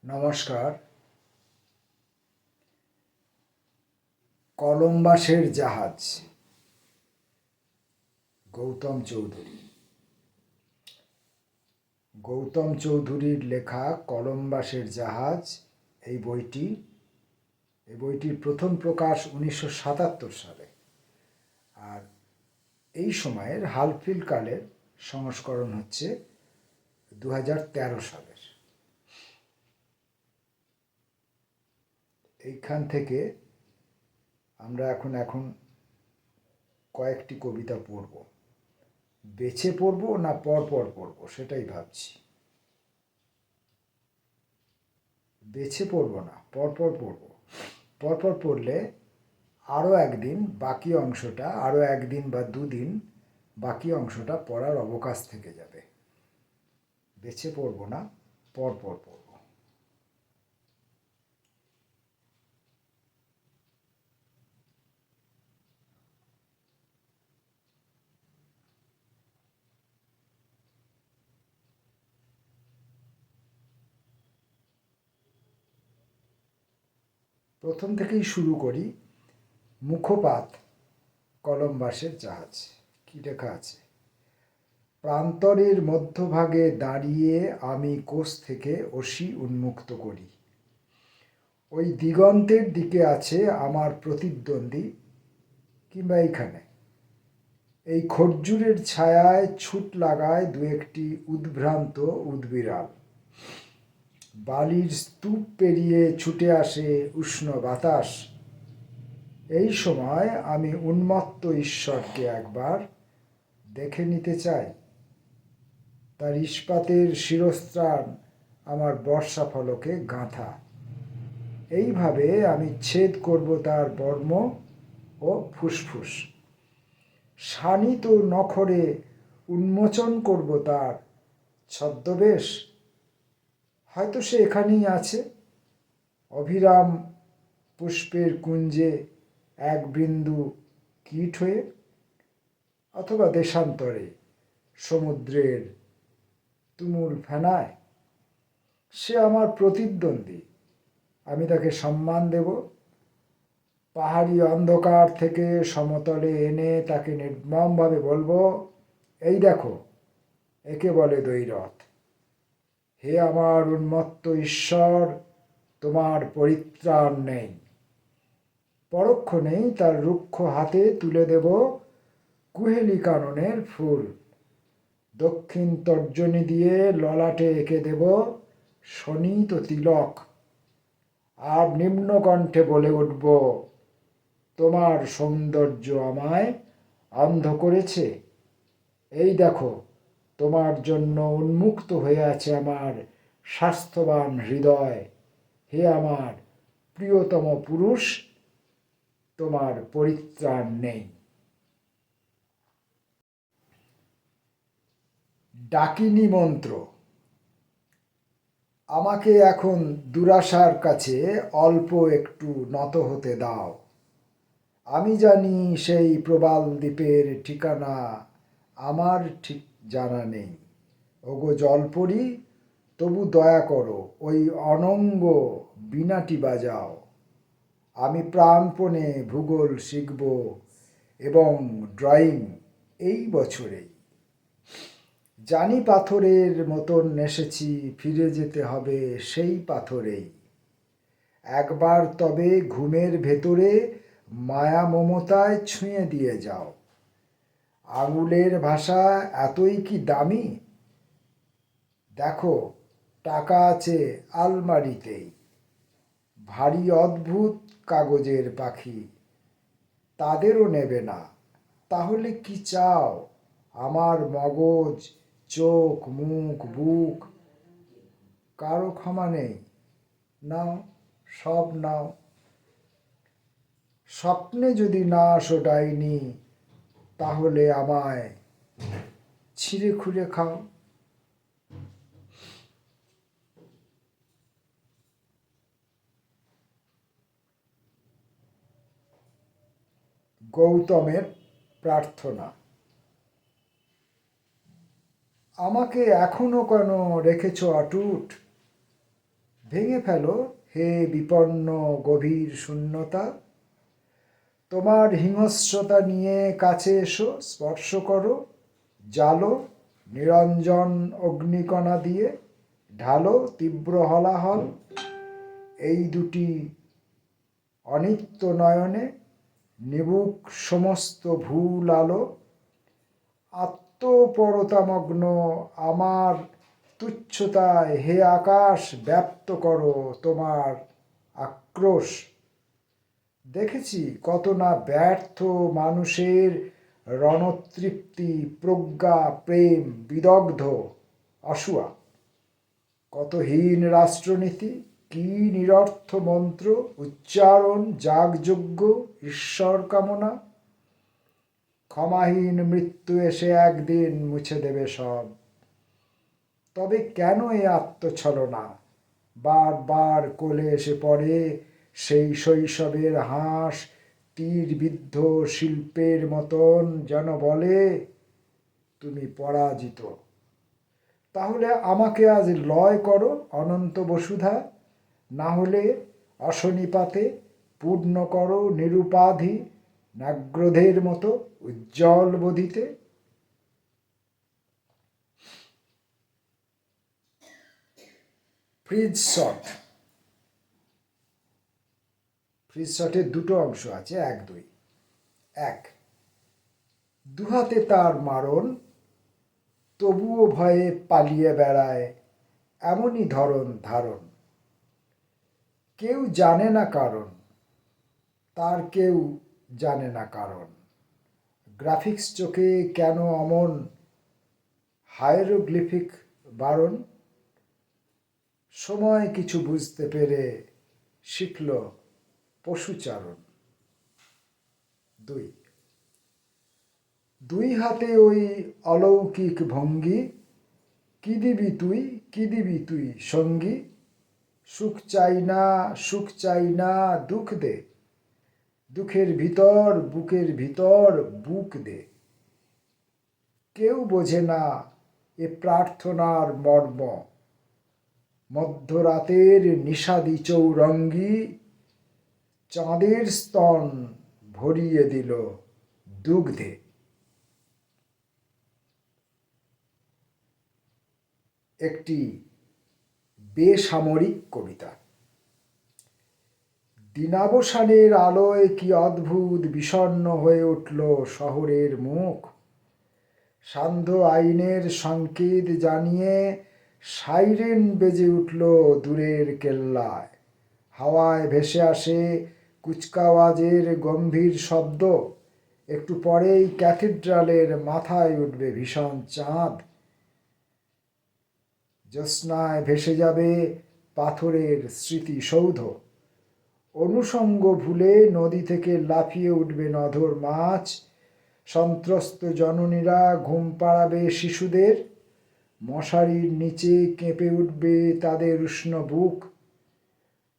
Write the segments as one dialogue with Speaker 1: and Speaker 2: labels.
Speaker 1: নমস্কার। কলম্বাসের জাহাজ, গৌতম চৌধুরী। গৌতম চৌধুরীর লেখা কলম্বাসের জাহাজ এই বইটির প্রথম প্রকাশ 1977 সালে। আর এই সময়ের হালফিল কালের সংস্করণ হচ্ছে 2013 সালের। এইখান থেকে আমরা এখন কয়েকটি কবিতা পড়ব। বেছে পড়ব না পরপর পড়ব সেটাই ভাবছি। বেছে পড়ব না, পরপর পড়ব। পরপর পড়লে আরও একদিন বা দুদিন বাকি অংশটা পড়ার অবকাশ থেকে যাবে। বেছে পড়ব না, পরপর পড়ব। প্রথম থেকেই শুরু করি। মুখপাত কলম্বাসের জাহাজ। কি লেখা আছে? প্রান্তরের মধ্যভাগে দাঁড়িয়ে আমি কোষ থেকে অসি উন্মুক্ত করি। ওই দিগন্তের দিকে আছে আমার প্রতিদ্বন্দ্বী, কিংবা এইখানে এই খরজুরের ছায়ায় ছুট লাগায় দু একটি উদ্ভ্রান্ত উদ্বিড়াল। বালির স্তূপ পেরিয়ে ছুটে আসে উষ্ণ বাতাস। এই সময় আমি উন্মত্ত ঈশ্বরকে একবার দেখে নিতে চাই। তার ইস্পাতের শিরস্ত্রাণ আমার বর্ষা ফলকে গাঁথা। এইভাবে আমি ছেদ করব তার বর্ম ও ফুসফুস। শানিত নখরে উন্মোচন করব তার ছদ্মবেশ। হয়তো সে এখানেই আছে, অবিরাম পুষ্পের কুঞ্জে এক বিন্দু কীট হয়ে, অথবা দেশান্তরে সমুদ্রের তুমুল ফেনায়। সে আমার প্রতিদ্বন্দ্বী, আমি তাকে সম্মান দেব। পাহাড়ি অন্ধকার থেকে সমতলে এনে তাকে নির্মমভাবে বলবো, এই দেখো, একে বলে দৈরথ। হে আমার উন্মত্ত ঈশ্বর, তোমার পরিত্রাণ নেই। পরক্ষণেই তার রুক্ষ হাতে তুলে দেব কুহেলি কাননের ফুল। দক্ষিণ তর্জনী দিয়ে ললাটে এঁকে দেব শোণিত তিলক। আর নিম্নকণ্ঠে বলে উঠব, তোমার সৌন্দর্য আমায় অন্ধ করেছে। এই দেখো, তোমার জন্য উন্মুক্ত হয়ে আছে আমার স্বাস্থ্যবান হৃদয়। হে আমার প্রিয়তম পুরুষ, তোমার পরিত্রাণ নেই। ডাকিনী মন্ত্র। আমাকে এখন দুরাশার কাছে অল্প একটু নত হতে দাও। আমি জানি সেই প্রবাল দ্বীপের ঠিকানা আমার ঠিক জানা নেই। ওগো জলপরি, তবু দয়া করো ওই অনঙ্গ বীণাটি বাজাও। আমি প্রাণপণে ভূগোল শিখব এবং ড্রয়িং এই বছরেই। জানি পাথরের মতন এসেছি, ফিরে যেতে হবে সেই পাথরেই। একবার তবে ঘুমের ভেতরে মায়া মমতায় ছুঁয়ে দিয়ে যাও। আঙুলের ভাষা এতই কি দামি? দেখো, টাকা আছে আলমারিতেই। ভারী অদ্ভুত কাগজের পাখি, তাদেরও নেবে না। তাহলে কি চাও? আমার মগজ, চোখ, মুখ, বুক, কারো ক্ষমা নেই। নাও, সব নাও। স্বপ্নে যদি না আসো ডাইনি, তাহলে আমায় ছিঁড়ে খুলে খাও। গৌতমের প্রার্থনা। আমাকে এখনো কেন রেখেছ অটুট? ভেঙে ফেলো হে বিপন্ন গভীর শূন্যতা। তোমার হিংস্রতা নিয়ে কাছে এসো, স্পর্শ করো, জ্বালো নিরঞ্জন অগ্নিকণা দিয়ে, ঢালো তীব্র হলাহল। এই দুটি অনিত্য নয়নে নিবুক সমস্ত ভুল আলো। আত্মপরতামগ্ন আমার তুচ্ছতায় হে আকাশ ব্যপ্ত করো তোমার আক্রোশ। দেখেছি কত না ব্যর্থ মানুষের রণতৃপ্তি, প্রজ্ঞা, প্রেম বিদগ্ধ অসুয়া। কত হীন রাষ্ট্রনীতি, কি নিরর্থ মন্ত্র উচ্চারণ, যাগযজ্ঞ, ঈশ্বর কামনা। ক্ষমাহীন মৃত্যু এসে একদিন মুছে দেবে সব। তবে কেন এ আত্মছলনা? বারবার কোলে এসে পড়ে সেই শৈশবের হাঁস, তীরবিদ্ধ শিল্পের মতন, যেন বলে তুমি পরাজিত। তাহলে আমাকে আজ লয় করো অনন্ত বসুধা, না হলে অশনিপাতে পূর্ণ করো নিরুপাধি নাগ্রধের মতো উজ্জ্বল বোধিতে। Freeze shot. ফ্রিজ শটের দুটো অংশ আছে, 1-2। 1, দুহাতে তার মারণ, তবুও ভয়ে পালিয়ে বেড়ায় এমনই ধরন ধারণ। কেউ জানে না কারণ, তার কেউ জানে না কারণ। গ্রাফিক্স চোখে কেন অমন হায়েরোগ্লিফিক বারণ। সময় কিছু বুঝতে পেরে শিখল পশুচারণ। 2, দুই হাতে ওই অলৌকিক ভঙ্গি, কি দিবি তুই, কি দিবি তুই সঙ্গী। সুখ চাই না, সুখ চাই না, দুঃখ দে, দুঃখের ভিতর বুকের ভিতর বুক দে। কেউ বোঝে না এ প্রার্থনার মর্ম, মধ্যরাতের নিষাদি চৌরঙ্গী চাঁদের স্তন ভরিয়ে দিল দুগ্ধে। একটি বেসামরিক কবিতা। দিনাবসানের আলোয় কি অদ্ভুত বিষণ্ণ হয়ে উঠল শহরের মুখ। সান্ধ্য আইনের সংকেত জানিয়ে সাইরেন বেজে উঠল দূরের কেল্লায়। হাওয়ায় ভেসে আসে কুচকাওয়াজের গম্ভীর শব্দ। একটু পরেই ক্যাথিড্রালের মাথায় উঠবে ভীষণ চাঁদ। জ্যোৎস্নায় ভেসে যাবে পাথরের স্মৃতিসৌধ। অনুষঙ্গ ভুলে নদী থেকে লাফিয়ে উঠবে নধর মাছ। সন্ত্রস্ত জননীরা ঘুম পাড়াবে শিশুদের। মশারির নিচে কেঁপে উঠবে তাদের উষ্ণ বুক।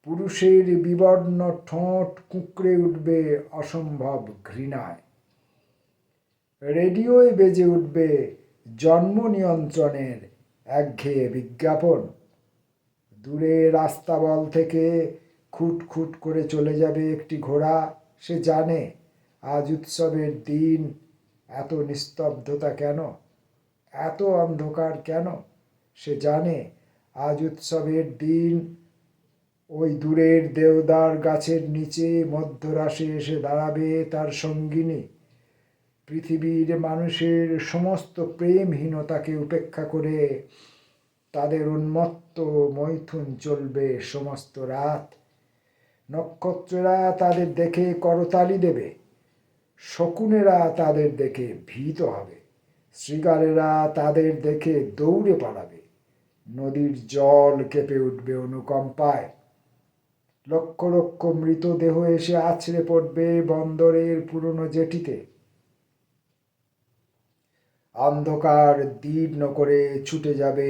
Speaker 1: পুরুষের বিবর্ণ ঠোঁট কুঁকড়ে উঠবে অসম্ভব ঘৃণায়। রেডিওয় বেজে উঠবে জন্ম নিয়ন্ত্রণের একঘেয়ে বিজ্ঞাপন। দূরের আস্তাবল থেকে খুট খুট করে চলে যাবে একটি ঘোড়া। সে জানে আজ উৎসবের দিন, এত নিস্তব্ধতা কেন, এত অন্ধকার কেন। সে জানে আজ উৎসবের দিন। ওই দূরের দেওদার গাছের নিচে মধ্যরাশে এসে দাঁড়াবে তার সঙ্গিনী। পৃথিবীর মানুষের সমস্ত প্রেমহীনতাকে উপেক্ষা করে তাদের উন্মত্ত মৈথুন চলবে সমস্ত রাত। নক্ষত্রেরা তাদের দেখে করতালি দেবে, শকুনেরা তাদের দেখে ভীত হবে, শৃগালেরা তাদের দেখে দৌড়ে পালাবে। নদীর জল কেঁপে উঠবে অনুকম্পায়। লক্ষ লক্ষ মৃতদেহ এসে আছড়ে পড়বে বন্দরের পুরনো জেটিতে। অন্ধকার দীর্ণ করে ছুটে যাবে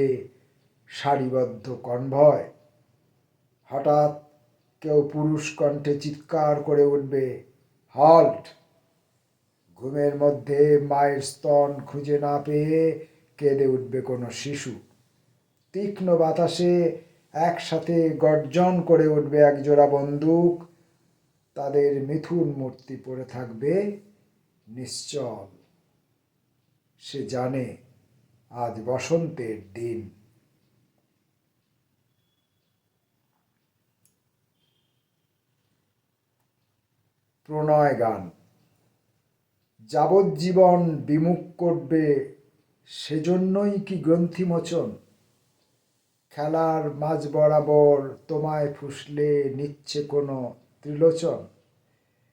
Speaker 1: সারিবদ্ধ কনভয়। হঠাৎ কেউ পুরুষ কণ্ঠে চিৎকার করে উঠবে, হল্ট! ঘুমের মধ্যে মায়ের স্তন খুঁজে না পেয়ে কেঁদে উঠবে কোনো শিশু। তীক্ষ্ণ বাতাসে একসাথে গর্জন করে উঠবে একজোড়া বন্দুক, তাদের মিথুন মূর্তি পড়ে থাকবে নিশ্চল। সে জানে আজ বসন্তের দিন। প্রণয় গান। যাবজ্জীবন বিমুখ করবে সেজন্যই কি গ্রন্থিমোচন? খেলার মাঝ বরাবর তোমায় ফুসলে নিচ্ছে কোনো ত্রিলোচন?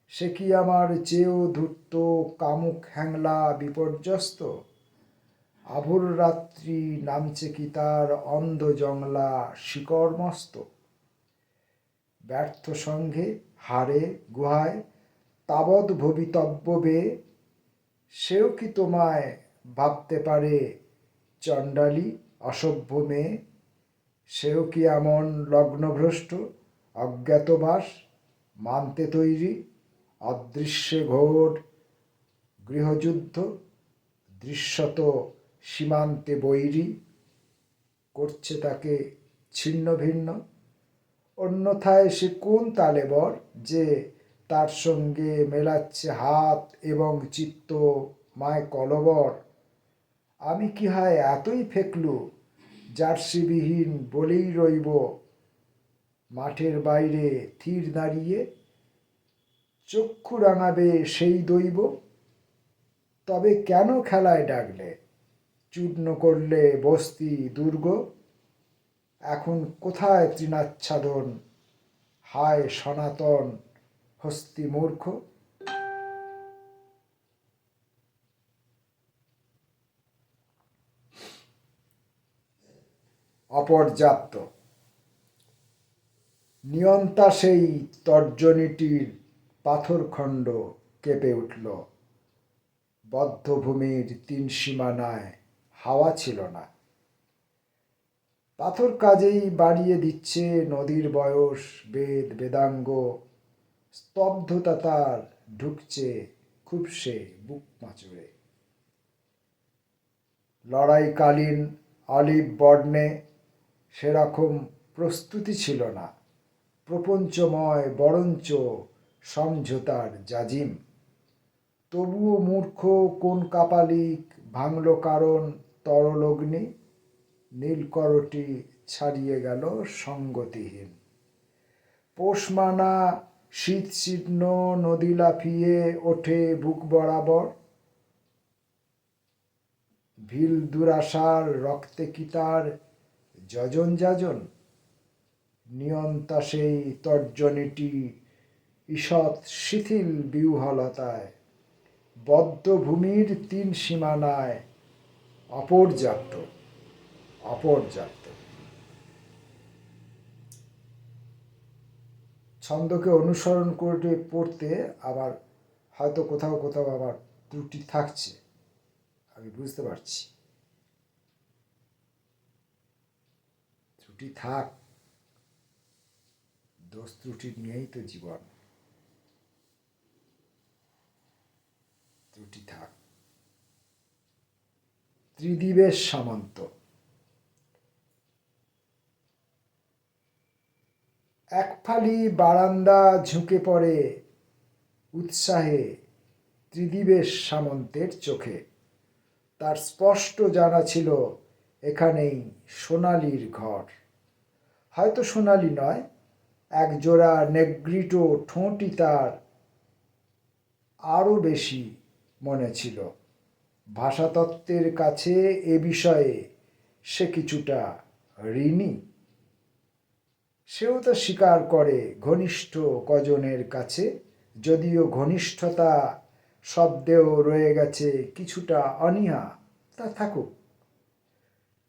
Speaker 1: সে কি আমার চেয়েও ধূর্ত কামুক হ্যাংলা বিপর্যস্ত? আভোর রাত্রি নামছে কি তার অন্ধ জংলা শিকড়মস্ত? ব্যর্থ সঙ্গে হারে গুহায় তাবৎ ভবিতব্য বে, সেও কি তোমায় ভাবতে পারে চণ্ডালী অসভ্য মেয়ে? সেও কি এমন লগ্নভ্রষ্ট অজ্ঞাতবাস মানতে তৈরি? অদৃশ্যে ঘোর গৃহযুদ্ধ দৃশ্যত সীমান্তে বৈরী করছে তাকে ছিন্ন ভিন্ন। অন্যথায় সে কোন তালেবর যে তার সঙ্গে মেলাচ্ছে হাত এবং চিত্ত মায় কলবর? আমি কি হয় এতই ফেকলু জার্সিবিহীন বলেই রইব মাঠের বাইরে থির দাঁড়িয়ে? চক্ষু রাঙাবে সেই দৈব? তবে কেন খেলায় ডাকলে, চূর্ণ করলে বস্তি দুর্গ? এখন কোথায় তৃণাচ্ছাদন, হায় সনাতন হস্তি মূর্খ? অপর্যাপ্ত। নিয়ন্তা সেই তর্জনীটির পাথরখণ্ড কেঁপে উঠল। বদ্ধভূমির তিন সীমানায় হাওয়া ছিল না। পাথর কাজেই বাড়িয়ে দিচ্ছে নদীর বয়স বেদ বেদাঙ্গ। স্তব্ধতা তার ঢুকছে খুব সে বুক মাচুরে। লড়াইকালীন অলিভ বর্ণে সেরকম প্রস্তুতি ছিল না। প্রপঞ্চময় বরঞ্চ সমঝোতার জাজিম। তবুও মূর্খ কোন কাপালিক ভাঙল কারণ তরল অগ্নি? নীলকরটি ছাড়িয়ে গেল সঙ্গতিহীন। পোষমানা শীতশীর্ণ নদী লাফিয়ে ওঠে বুক বরাবর। ভিল দুরাশার রক্তে কি তার যজন যাজন? নিয়ন্তা সেই তর্জনীটি ঈষৎ শিথিল বিহ্বলতায়। বদ্ধ ভূমির তিন সীমানায় অপর্যাপ্ত। অপর্যাপ্ত। ছন্দকে অনুসরণ করে পড়তে আবার হয়তো কোথাও কোথাও আবার ত্রুটি থাকছে, আমি বুঝতে পারছি। ত্রুটি থাক, দোষ ত্রুটি নিয়েই তো জীবন। ত্রুটি থাক। ত্রিদিবেশ সামন্ত। এক ফালি বারান্দা ঝুঁকে পড়ে উৎসাহে ত্রিদিবেশ সামন্তের চোখে। তার স্পষ্ট জানা ছিল এখানেই সোনালির ঘর। হয়তো সোনালি নয়, একজোড়া নেগ্রিটো ঠোঁটই তার আরও বেশি মনে ছিল। ভাষাতত্ত্বের কাছে এ বিষয়ে সে কিছুটা ঋণী। সেও তা স্বীকার করে ঘনিষ্ঠ কজনের কাছে, যদিও ঘনিষ্ঠতা শব্দেও রয়ে গেছে কিছুটা অনীহা। তা থাকুক।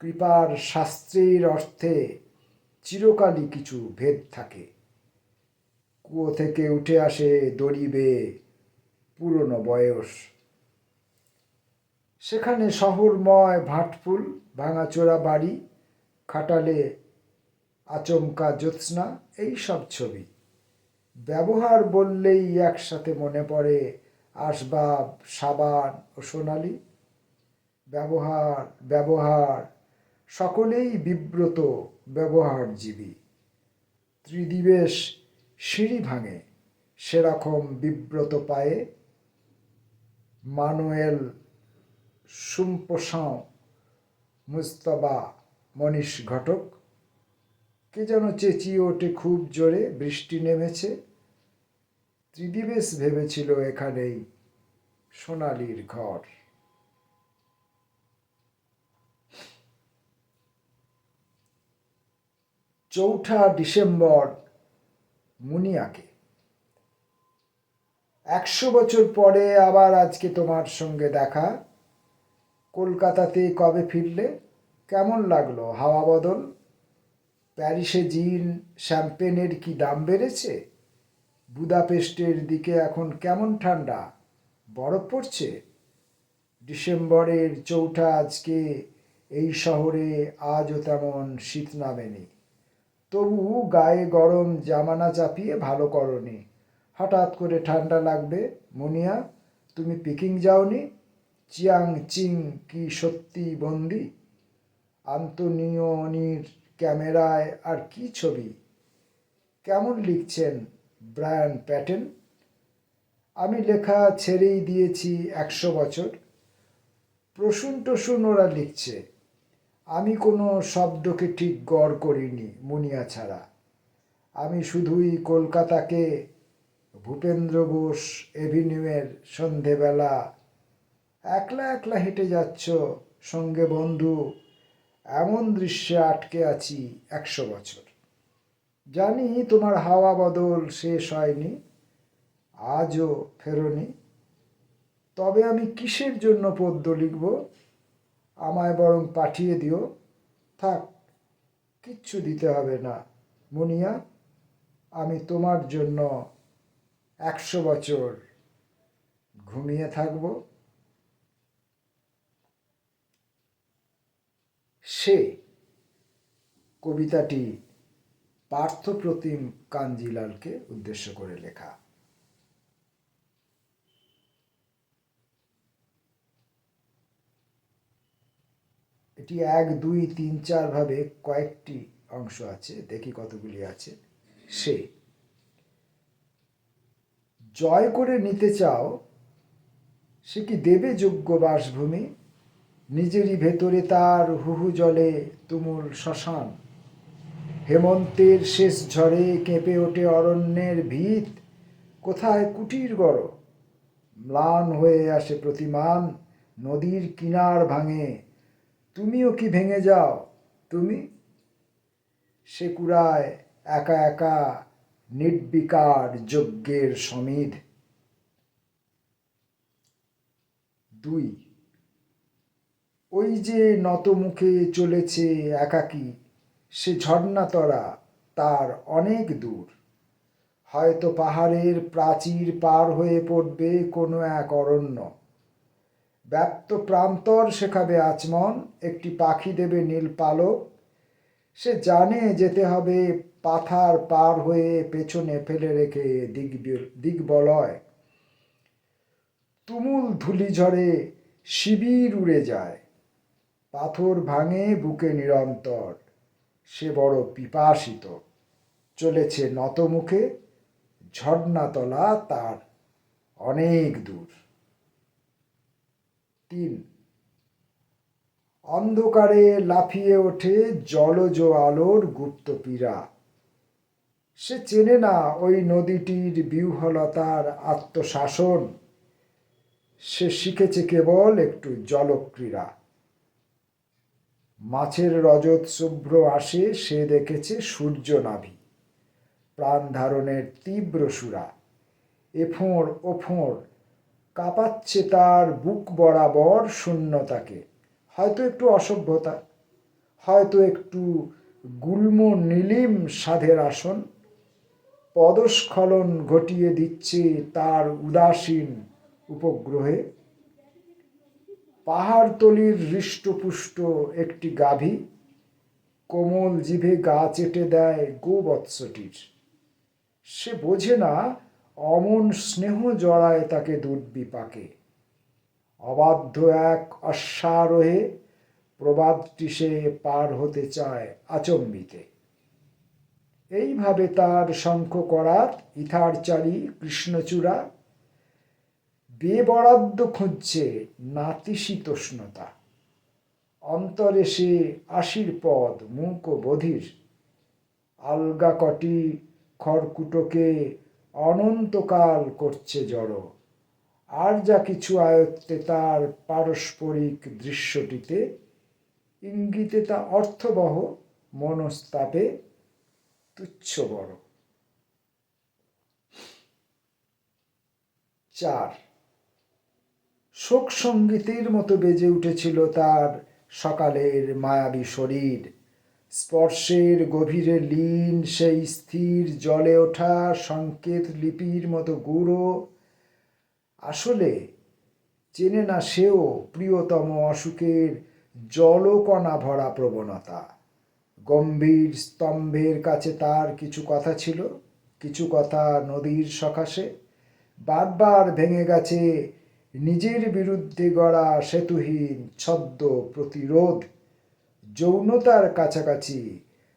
Speaker 1: কৃপার শাস্ত্রের অর্থে চিরকালই কিছু ভেদ থাকে। কুয়ো থেকে উঠে আসে দড়ি বেয়ে পুরনো বয়স। সেখানে শহরময় ভাটফুল, ভাঙাচোরা বাড়ি, খাটালে আচমকা জ্যোৎস্না, এই সব ছবি। ব্যবহার বললেই একসাথে মনে পড়ে আসবাব, সাবান ও সোনালি। ব্যবহার ব্যবহার সকলেই বিব্রত ব্যবহারজীবী। ত্রিদিবেশ সিঁড়ি ভাঙে, সেরকম বিব্রত পায়ে মানুয়েল সুম্পসাঁ মুস্তবা মনীষ ঘটক। কে যেন চেঁচিয়ে ওঠে খুব জোরে, বৃষ্টি নেমেছে। ত্রিদিবেশ ভেবেছিল এখানেই সোনালির ঘর। 4ঠা ডিসেম্বর মুনিয়াকে। 100 বছর পরে আবার আজকে তোমার সঙ্গে দেখা। কলকাতাতে কবে ফিরলে? কেমন লাগলো হাওয়া বদল? প্যারিসে জিন শ্যাম্পেনের কি দাম বেড়েছে? বুদাপেস্টের দিকে এখন কেমন ঠান্ডা? বরফ পড়ছে? ডিসেম্বরের 4ঠা আজকে এই শহরে আজও তেমন শীত নামেনি। তবু গায়ে গরম জামানা চাপিয়ে ভালো করনি। হঠাৎ করে ঠান্ডা লাগবে। মুনিয়া, তুমি পিকিং যাওনি? চিয়াং চিং কি সত্যি বন্দি? আন্তোনিওনির ক্যামেরায় আর কি ছবি? কেমন লিখছেন ব্রায়ান প্যাটেন? আমি লেখা ছেড়েই দিয়েছি 100 বছর। প্রসূন টসুন ওরা লিখছে। আমি কোনো শব্দকে ঠিক গড় করিনি মুনিয়া ছাড়া। আমি শুধুই কলকাতাকে ভূপেন্দ্র বোস এভিনিউয়ের সন্ধেবেলা একলা একলা হেঁটে যাচ্ছ, সঙ্গে বন্ধু, এমন দৃশ্যে আটকে আছি 100 বছর। জানি তোমার হাওয়া বদল শেষ হয়নি, আজও ফেরোনি। তবে আমি কিসের জন্য পদ্য লিখব? আমায় বরং পাঠিয়ে দিও। থাক, কিচ্ছু দিতে হবে না মুনিয়া, আমি তোমার জন্য 100 বছর ঘুমিয়ে থাকব। সে কবিতাটি পার্থপ্রতিম কাঞ্জিলালকে উদ্দেশ্য করে লেখা। এটি 1, 2, 3, 4 ভাবে কয়েকটি অংশ আছে, দেখি কতগুলি আছে। সে জয় করে নিতে চাও, সে কি দেবে যোগ্য বাসভূমি? নিজেরই ভেতরে তার হুহু জলে তুমুল শ্মশান। হেমন্তের শেষ ঝড়ে কেঁপে ওঠে অরণ্যের ভিত। কোথায় কুটির গড়? ম্লান হয়ে আসে প্রতিমান, নদীর কিনার ভাঙে। তুমিও কি ভেঙে যাও? তুমি সে কুড়ায় একা একা নির্বিকার যজ্ঞের সমিধ। 2, ওই যে নত মুখে চলেছে একাকী, সে ঝর্ণাতরা তার অনেক দূর। হয়তো পাহাড়ের প্রাচীর পার হয়ে পড়বে কোনো এক অরণ্য। ব্যপ্ত প্রান্তর শেখাবে আচমন, একটি পাখি দেবে নীল পালক। সে জানে যেতে হবে পাথার পার হয়ে, পেছনে ফেলে রেখে দিগ্বলয়। তুমুল ধূলিঝড়ে শিবির উড়ে যায়, পাথর ভাঙে বুকে নিরন্তর। সে বড় পিপাসিত, চলেছে নতমুখে, ঝর্ণাতলা তার অনেক দূর। 3, অন্ধকারে লাফিয়ে ওঠে জলজ আলোর গুপ্ত পীড়া। সে চেনে না ওই নদীটির বিহ্বলতার আত্মশাসন। সে শিখেছে কেবল একটু জলক্রীড়া। মাছের রজত শুভ্র আসে, সে দেখেছে সূর্য নাভি। প্রাণ ধারণের তীব্র সুরা, এফোঁড় ওফোঁড় কাঁপাচ্ছে তার বুক বরাবর শূন্যতাকে। হয়তো একটু অসভ্যতা, হয়তো একটু গুল্ম নীলিম সাধের আসন। পদস্খলন ঘটিয়ে দিচ্ছে তার উদাসীন উপগ্রহে। পাহাড়তলির হৃষ্টপুষ্ট একটি গাভী কোমল জিভে গা চেটে দেয় গোবৎসটির। সে বোঝে না অমন স্নেহ জড়ায় তাকে দুর্বিপাকে। অবাধ্য এক অশ্বারোহে প্রবাদটি সে পার হতে চায় আচম্বিতে। এইভাবে তার শঙ্খ করাত ইথারচারী কৃষ্ণচূড়া বেবরাদ্দ খুঁজছে নাতিশীতোষ্ণতা। অন্তরে সে আশির পদ মুক বধির, আলগা কটি খড়কুটোকে অনন্তকাল করছে জড়। আর যা কিছু আয়ত্তে তার পারস্পরিক দৃশ্যটিতে, ইঙ্গিতে তা অর্থবহ, মনস্তাপে তুচ্ছ বড়। 4 শোক সঙ্গীতের মতো বেজে উঠেছিল তার সকালের মায়াবী শরীর। স্পর্শের গভীরে লীন সেই স্থির জলে ওঠা সংকেত লিপির মতো গূঢ়। আসলে চেনে না সেও প্রিয়তম অসুখের জলকণা ভরা প্রবণতা। গম্ভীর স্তম্ভের কাছে তার কিছু কথা ছিল, কিছু কথা নদীর সকাশে। বারবার ভেঙে গেছে নিজের বিরুদ্ধে গড়া সেতুহীন ছদ্ম প্রতিরোধ। যৌনতার কাছাকাছি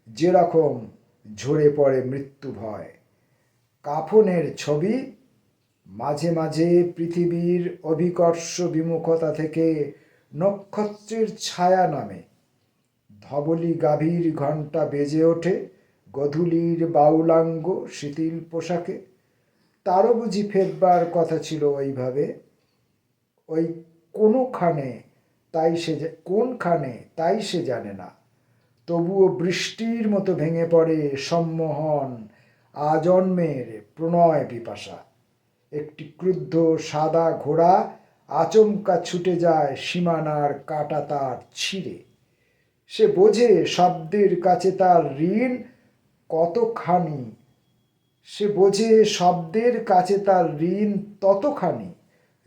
Speaker 1: যেরকম ঝরে পড়ে মৃত্যু ভয়। কাফনের ছবি মাঝে মাঝে পৃথিবীর অভিকর্ষ বিমুখতা থেকে নক্ষত্রের ছায়া নামে। ধবলি গাভীর ঘণ্টা বেজে ওঠে গধূলির বাউলাঙ্গ শিথিল পোশাকে। তারও বুঝি ফেরবার কথা ছিল ওইভাবে, ওই কোনখানে তাই সে জানে না। তবুও বৃষ্টির মতো ভেঙে পড়ে সম্মোহন আজন্মের প্রণয় পিপাসা। একটি ক্রুদ্ধ সাদা ঘোড়া আচমকা ছুটে যায় সীমানার কাঁটা তার ছিঁড়ে। সে বোঝে শব্দের কাছে তার ঋণ কতখানি,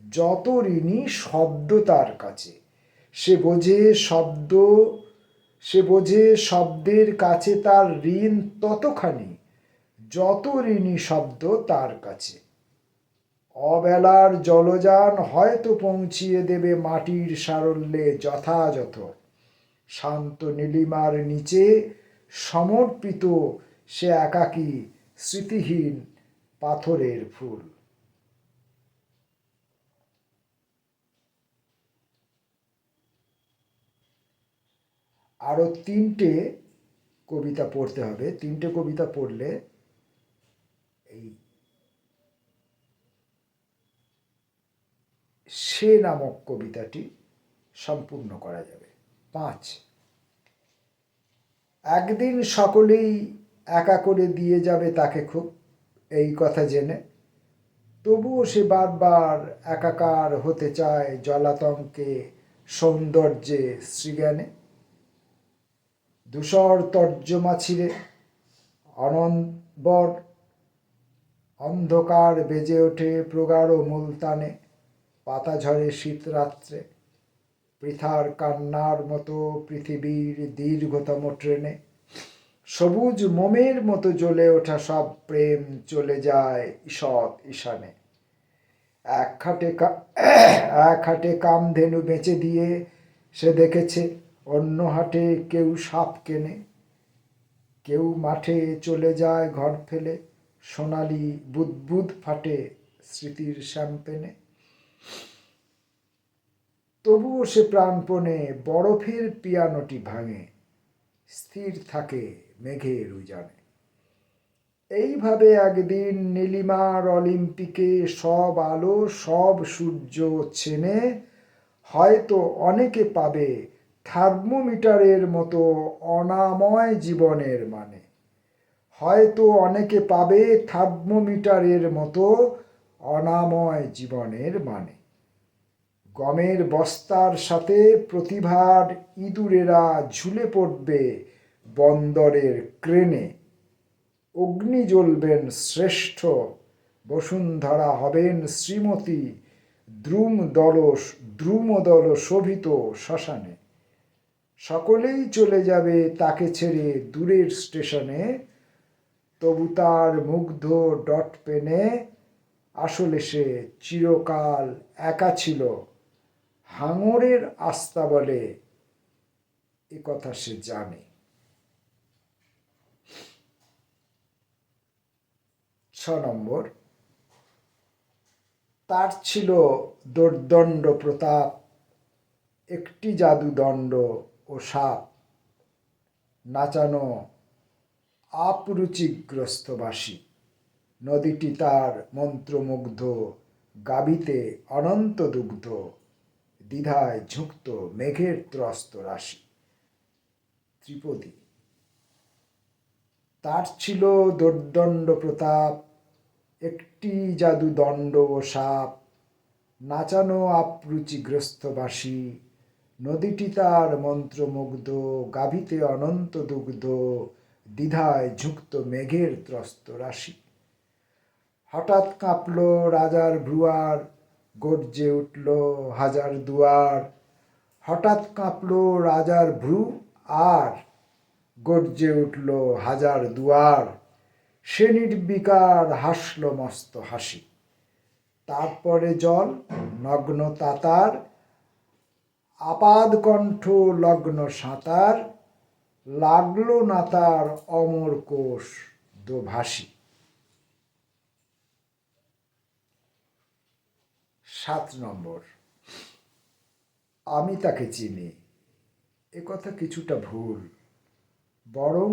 Speaker 1: যত ঋণী শব্দ তার কাছে। সে বোঝে শব্দের কাছে তার ঋণ ততখানি, যত ঋণী শব্দ তার কাছে। অবেলার জলযান হয়তো পৌঁছিয়ে দেবে মাটির সারল্যে যথাযথ। শান্ত নীলিমার নিচে সমর্পিত সে একাকী স্মৃতিহীন পাথরের ফুল। আরো 3টে কবিতা পড়তে হবে। 3টে কবিতা পড়লে এই সে নামক কবিতাটি সম্পূর্ণ করা যাবে। 5 একদিন সকলেই একা করে দিয়ে যাবে তাকে খুব, এই কথা জেনে তবুও সে বারবার একাকার হতে চায় জলাতঙ্কে সৌন্দর্যে শ্রীজ্ঞানে। ধূসর তর্জমা ছিঁড়ে অনম্বর অন্ধকার বেজে ওঠে প্রগাঢ় মুলতানে। পাতা ঝরে শীত রাত্রে পৃথার কান্নার মতো পৃথিবীর দীর্ঘতম ট্রেনে। সবুজ মোমের মতো জ্বলে ওঠা সব প্রেম চলে যায় ঈষৎ ঈশানে। এক হাটে কামধেনু বেচে দিয়ে সে দেখেছে অন্য হাটে কেউ সাপ কেনে। কেউ মাঠে চলে যায় ঘর ফেলে, সোনালি বুদবুদ ফাটে স্মৃতির শ্যাম্পেনে। তবুও সে প্রাণপণে বরফের পিয়ানোটি ভাঙে, স্থির থাকে মেঘের উজানে। এইভাবে একদিন নীলিমার অলিম্পিকে সব আলো সব সূর্য ছেনে হয়তো অনেকে পাবে থার্মোমিটারের মতো অনাময় জীবনের মানে। হয়তো অনেকে পাবে থার্মোমিটারের মতো অনাময় জীবনের মানে। গমের বস্তার সাথে প্রতিভার ইঁদুরেরা ঝুলে পড়বে বন্দরের ক্রেনে। অগ্নি জ্বলবেন শ্রেষ্ঠ, বসুন্ধরা হবেন শ্রীমতী, দ্রুমদল শোভিত শ্মশানে। সকলেই চলে যাবে তাকে ছেড়ে দূরের স্টেশনে, তবু তার মুগ্ধ ডট পেনে আসলে সে চিরকাল একা ছিল হাঙরের আস্তাবলে এ কথা সে জানে। 6 নম্বর, তার ছিল দোর্দণ্ড প্রতাপ, একটি জাদুদণ্ড ও সাপ, নাচানো আপরুচিগ্রস্তবাসী, নদীটি তার মন্ত্রমুগ্ধ, গাবিতে অনন্ত দুগ্ধ, দ্বিধায় ঝুঁকত মেঘের ত্রস্ত রাশি। ত্রিপদী। তার ছিল দোর্দণ্ড প্রতাপ, একটি জাদুদণ্ড ও সাপ, নাচানো আপরুচিগ্রস্তবাসী, নদীটি তার মন্ত্রমুগ্ধ, গাভীতে অনন্ত দুগ্ধ, দ্বিধায় ঝুঁকত মেঘের ত্রস্ত রাশি। হঠাৎ কাঁপল রাজার ভ্রুয়ার, গর্জে উঠল হাজার দুয়ার। হঠাৎ কাঁপল রাজার ভ্রু আর, গর্জে উঠল হাজার দুয়ার। সে নির্বিকার হাসল মস্ত হাসি। তারপরে জল নগ্ন তাতার, আপাদ কণ্ঠ লগ্ন সাঁতার, লাগলো না তার অমর কোষ দোভাষী। 7 নম্বর, আমি তাকে চিনি, এ কথা কিছুটা ভুল, বরং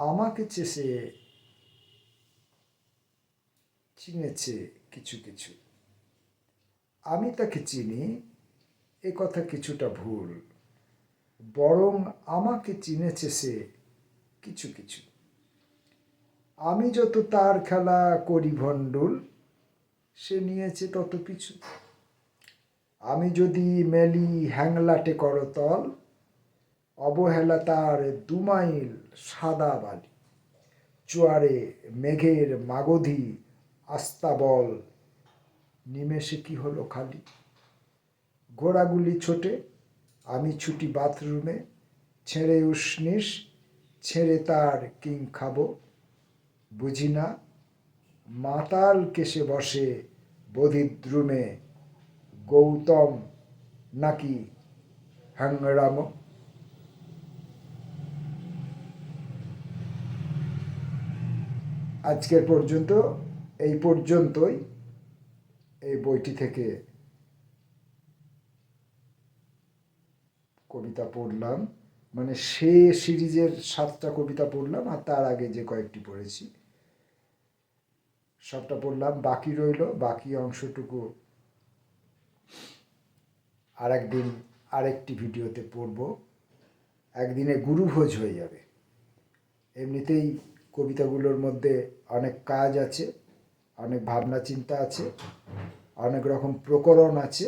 Speaker 1: আমাকে সে চিনেছে কিছু কিছু। আমি তাকে চিনি, এ কথা কিছুটা ভুল, বরং আমাকে চিনেছে সে কিছু কিছু। আমি যত তার খেলা করি ভণ্ডুল, সে নিয়েছে তত পিছু। আমি যদি মেলি হ্যাংলাটে করতল, অবহেলা তার 2 মাইল সাদা বালি। চুয়ারে মেঘের মাগধি আস্তাবল, নিমেষে কি হলো খালি। ঘোড়াগুলি ছোটে, আমি ছুটি বাথরুমে, ছেড়ে উষ্ণিস, ছেড়ে তার কিং খাবো। বুঝি না মাতাল কেসে বসে বোধিদ্রুমে, গৌতম নাকি হ্যাংরাম। আজকের পর্যন্ত এই পর্যন্তই। এই বইটি থেকে কবিতা পড়লাম, মানে সে সিরিজের 7টা কবিতা পড়লাম, আর তার আগে যে কয়েকটি পড়েছি সবটা পড়লাম। বাকি রইল, বাকি অংশটুকু আর একদিন আরেকটি ভিডিওতে পড়ব। একদিনে গুরুভোজ হয়ে যাবে। এমনিতেই কবিতাগুলোর মধ্যে অনেক কাজ আছে, অনেক ভাবনা চিন্তা আছে, অনেক রকম প্রকরণ আছে।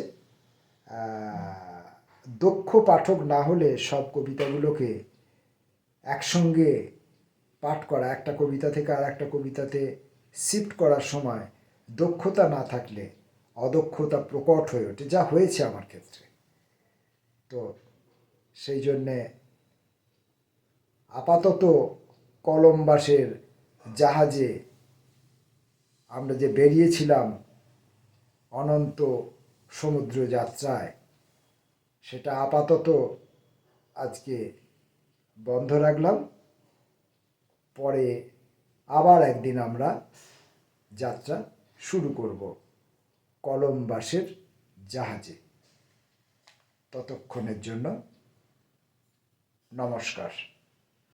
Speaker 1: দক্ষ পাঠক না হলে সব কবিতাগুলোকে একসঙ্গে পাঠ করা, একটা কবিতা থেকে আর একটা কবিতাতে শিফট করার সময় দক্ষতা না থাকলে অদক্ষতা প্রকট হয়ে ওঠে, যা হয়েছে আমার ক্ষেত্রে। তো সেই জন্যে আপাতত কলম্বাসের জাহাজে আমরা যে বেরিয়েছিলাম অনন্ত সমুদ্র যাত্রায়, সেটা আপাতত আজকে বন্ধ রাখলাম। পরে আবার একদিন আমরা যাত্রা শুরু করব কলম্বাসের জাহাজে। ততক্ষণের জন্য নমস্কার।